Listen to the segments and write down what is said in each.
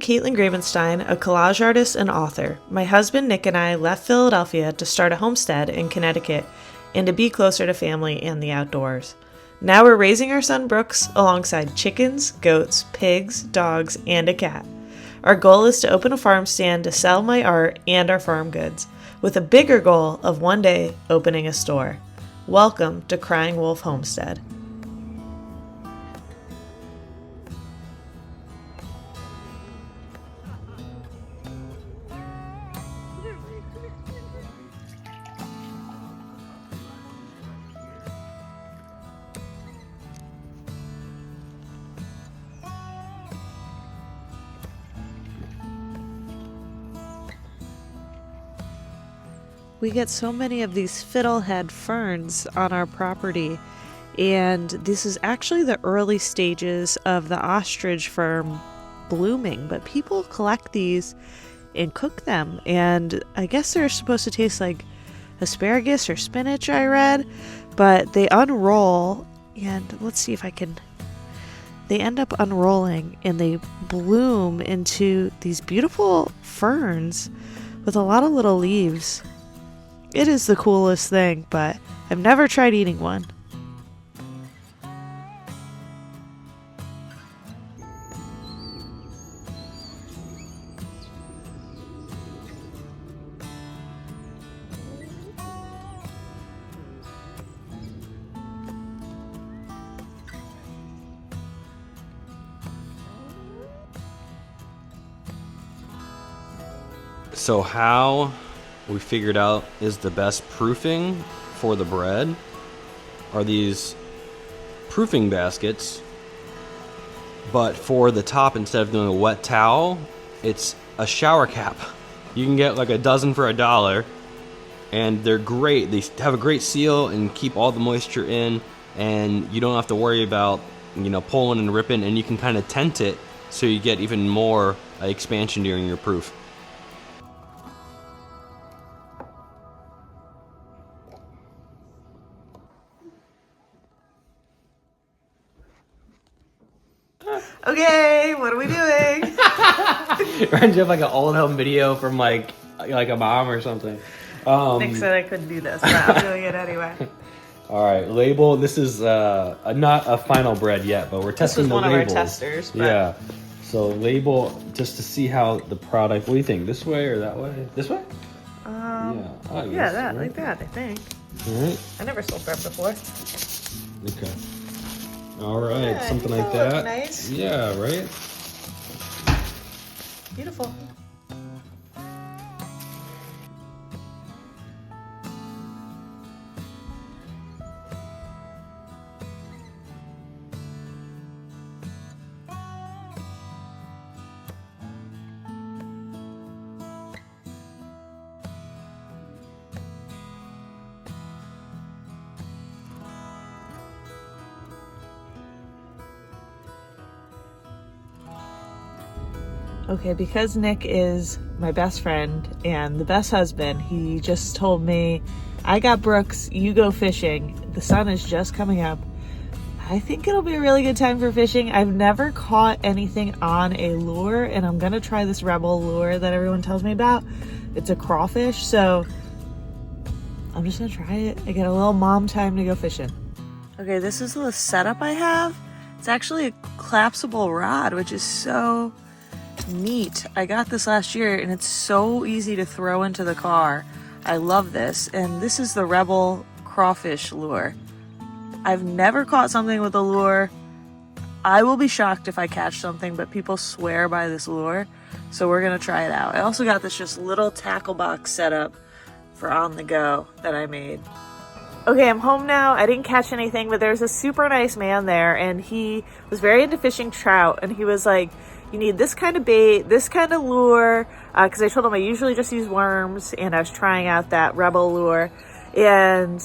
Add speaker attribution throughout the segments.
Speaker 1: Caitlyn Gravenstein, a collage artist and author. My husband Nick and I left Philadelphia to start a homestead in Connecticut and to be closer to family and the outdoors. Now we're raising our son Brooks alongside chickens, goats, pigs, dogs, and a cat. Our goal is to open a farm stand to sell my art and our farm goods, with a bigger goal of one day opening a store. Welcome to Crying Wolf Homestead. We get so many of these fiddlehead ferns on our property, and this is actually the early stages of the ostrich fern blooming, but people collect these and cook them, and I guess they're supposed to taste like asparagus or spinach, I read, but they unroll, and let's see if I can... They end up unrolling and they bloom into these beautiful ferns with a lot of little leaves. It is the coolest thing, but I've never tried eating one.
Speaker 2: So how we figured out is the best proofing for the bread are these proofing baskets, but for the top, instead of doing a wet towel, it's a shower cap. You can get like a dozen for $1, and they're great. They have a great seal and keep all the moisture in, and you don't have to worry about, pulling and ripping, and you can kind of tent it so you get even more expansion during your proof.
Speaker 1: Okay, what are we doing?
Speaker 2: Reminds you of like an old home video from like a mom or something.
Speaker 1: Nick said I couldn't do this, but I'm doing it anyway.
Speaker 2: All right, label. This is not a final bread yet, but we're testing the labels.
Speaker 1: This was one of our testers. But...
Speaker 2: Yeah. So label just to see how the product. What do you think? This way or that way? This way?
Speaker 1: Yeah, that like that. I think.
Speaker 2: All right.
Speaker 1: I never sold bread before.
Speaker 2: Okay. All right,
Speaker 1: yeah,
Speaker 2: something like that.
Speaker 1: Nice.
Speaker 2: Yeah, right?
Speaker 1: Beautiful. Okay, because Nick is my best friend and the best husband, he just told me, I got Brooks, you go fishing. The sun is just coming up. I think it'll be a really good time for fishing. I've never caught anything on a lure, and I'm gonna try this Rebel lure that everyone tells me about. It's a crawfish, so I'm just gonna try it. I get a little mom time to go fishing. Okay, this is the setup I have. It's actually a collapsible rod, which is so neat. I got this last year and it's so easy to throw into the car. I love this, and this is the Rebel crawfish lure. I've never caught something with a lure. I will be shocked if I catch something, but people swear by this lure, so we're gonna try it out. I also got this just little tackle box setup for on the go that I made. Okay, I'm home now. I didn't catch anything, but there's a super nice man there, and he was very into fishing trout, and he was like, you need this kind of bait, this kind of lure, because I told him I usually just use worms, and I was trying out that Rebel lure. And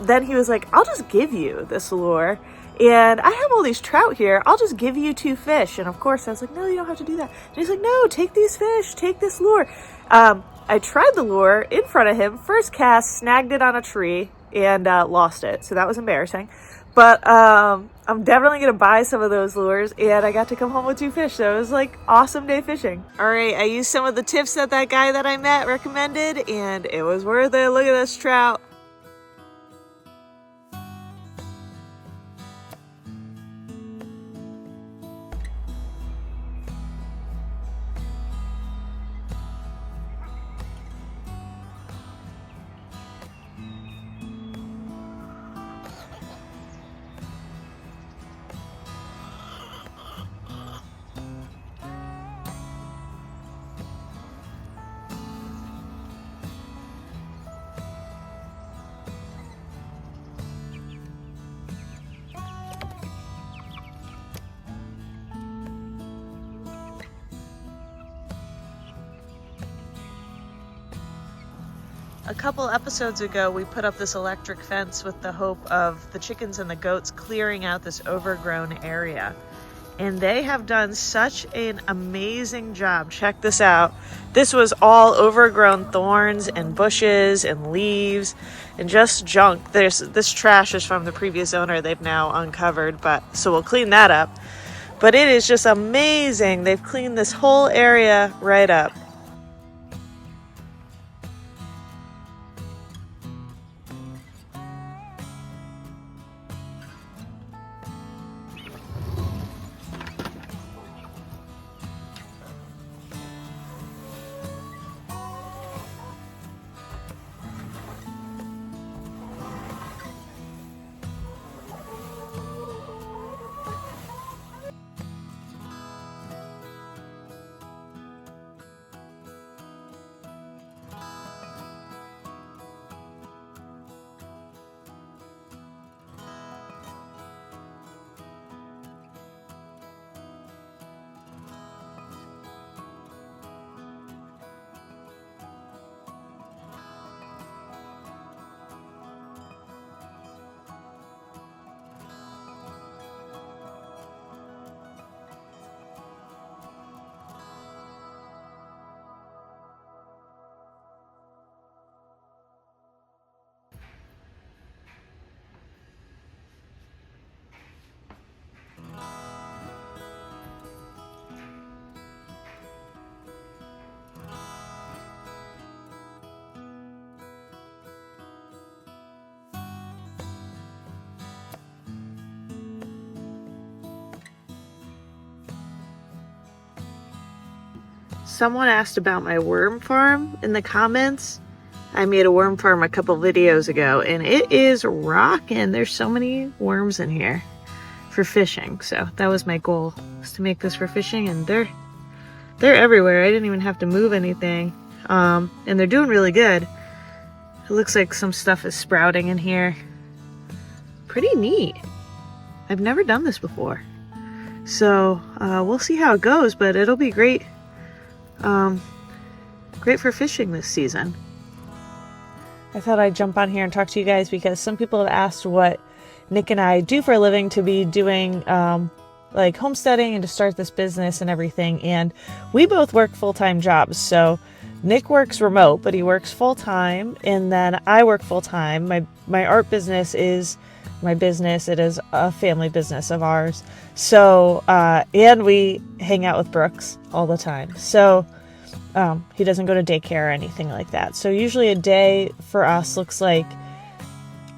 Speaker 1: then he was like, I'll just give you this lure, and I have all these trout here, I'll just give you 2 fish. And of course I was like, no, you don't have to do that. And he's like, no, take these fish, take this lure. I tried the lure in front of him, first cast, snagged it on a tree, and lost it, so that was embarrassing. But I'm definitely going to buy some of those lures, and I got to come home with 2 fish, so it was like awesome day fishing. All right, I used some of the tips that guy that I met recommended, and it was worth it. Look at this trout. A couple episodes ago, we put up this electric fence with the hope of the chickens and the goats clearing out this overgrown area. And they have done such an amazing job. Check this out. This was all overgrown thorns and bushes and leaves and just junk. This trash is from the previous owner they've now uncovered, so we'll clean that up. But it is just amazing. They've cleaned this whole area right up. Someone asked about my worm farm in the comments. I made a worm farm a couple videos ago, and it is rocking. There's so many worms in here for fishing. So that was my goal, was to make this for fishing, and they're everywhere. I didn't even have to move anything. And they're doing really good. It looks like some stuff is sprouting in here. Pretty neat. I've never done this before. So we'll see how it goes, but it'll be great. Great for fishing this season. I thought I'd jump on here and talk to you guys because some people have asked what Nick and I do for a living to be doing like homesteading and to start this business and everything. And we both work full-time jobs. So Nick works remote, but he works full-time, and then I work full-time. My art business is my business. It is a family business of ours. So, and we hang out with Brooks all the time. So, he doesn't go to daycare or anything like that. So usually a day for us looks like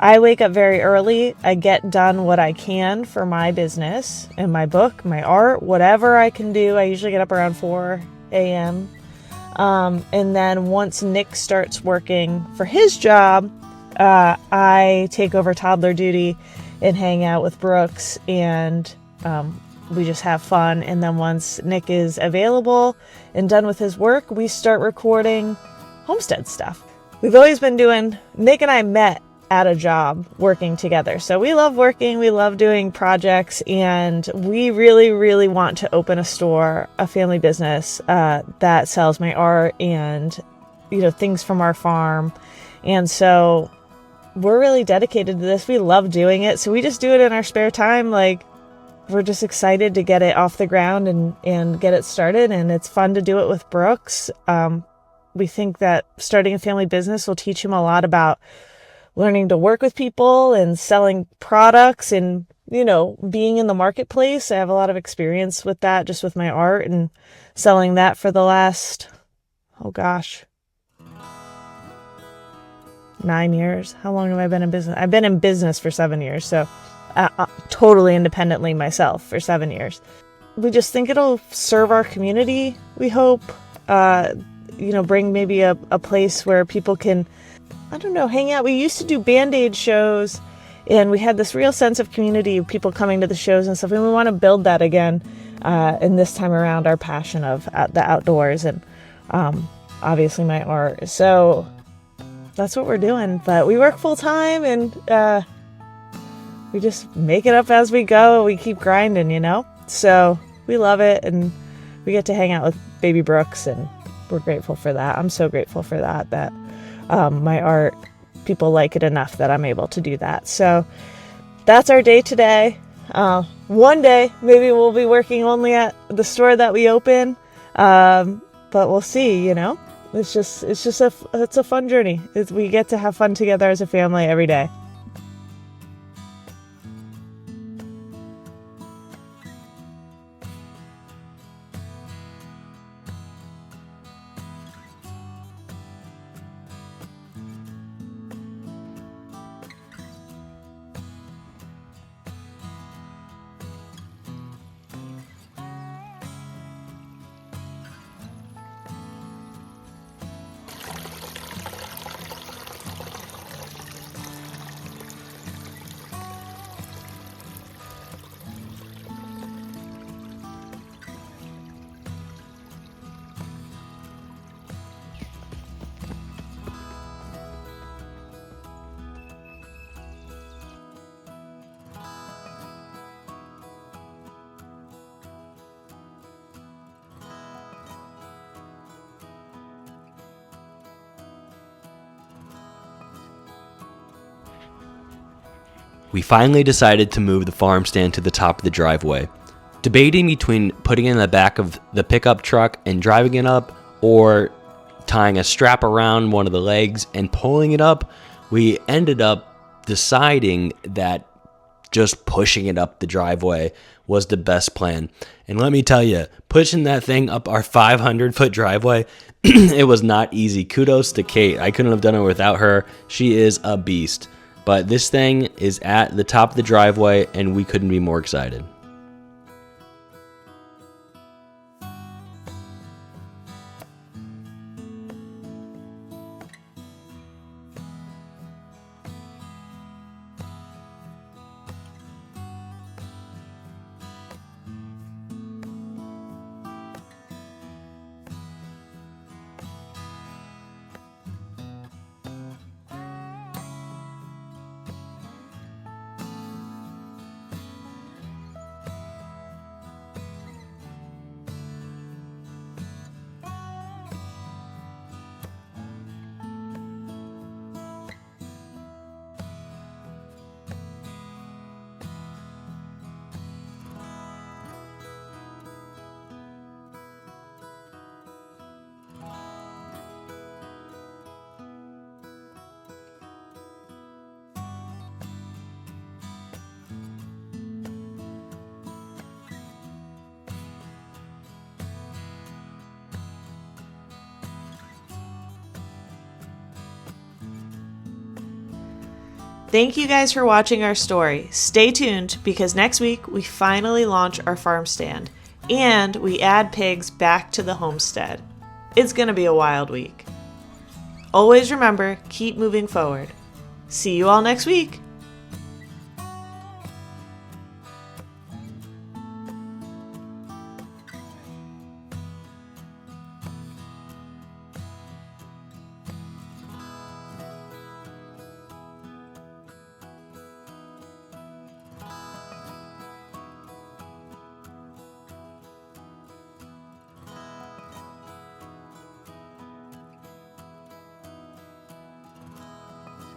Speaker 1: I wake up very early. I get done what I can for my business and my book, my art, whatever I can do. I usually get up around 4 a.m. And then once Nick starts working for his job, I take over toddler duty and hang out with Brooks, and we just have fun. And then once Nick is available and done with his work, we start recording homestead stuff. We've always been doing, Nick and I met at a job working together. So we love working, we love doing projects, and we really, really want to open a store, a family business that sells my art and, things from our farm. And so we're really dedicated to this. We love doing it. So we just do it in our spare time. Like, we're just excited to get it off the ground and get it started. And it's fun to do it with Brooks. We think that starting a family business will teach him a lot about learning to work with people and selling products and, being in the marketplace. I have a lot of experience with that, just with my art and selling that for the last, 9 years. How long have I been in business? I've been in business for 7 years, so totally independently myself for 7 years. We just think it'll serve our community, we hope. Bring maybe a place where people can, hang out. We used to do Band-Aid shows, and we had this real sense of community, people coming to the shows and stuff, and we want to build that again. And this time around, our passion of the outdoors and obviously my art. So that's what we're doing. But we work full time, and we just make it up as we go. We keep grinding, So we love it, and we get to hang out with baby Brooks, and we're grateful for that. I'm so grateful for that my art, people like it enough that I'm able to do that. So that's our day today. One day, maybe we'll be working only at the store that we open, but we'll see, It's a fun journey. We get to have fun together as a family every day.
Speaker 2: We finally decided to move the farm stand to the top of the driveway. Debating between putting it in the back of the pickup truck and driving it up, or tying a strap around one of the legs and pulling it up, we ended up deciding that just pushing it up the driveway was the best plan. And let me tell you, pushing that thing up our 500-foot driveway, it was not easy. Kudos to Kate. I couldn't have done it without her. She is a beast. But this thing is at the top of the driveway, and we couldn't be more excited.
Speaker 1: Thank you guys for watching our story. Stay tuned because next week we finally launch our farm stand and we add pigs back to the homestead. It's going to be a wild week. Always remember, keep moving forward. See you all next week.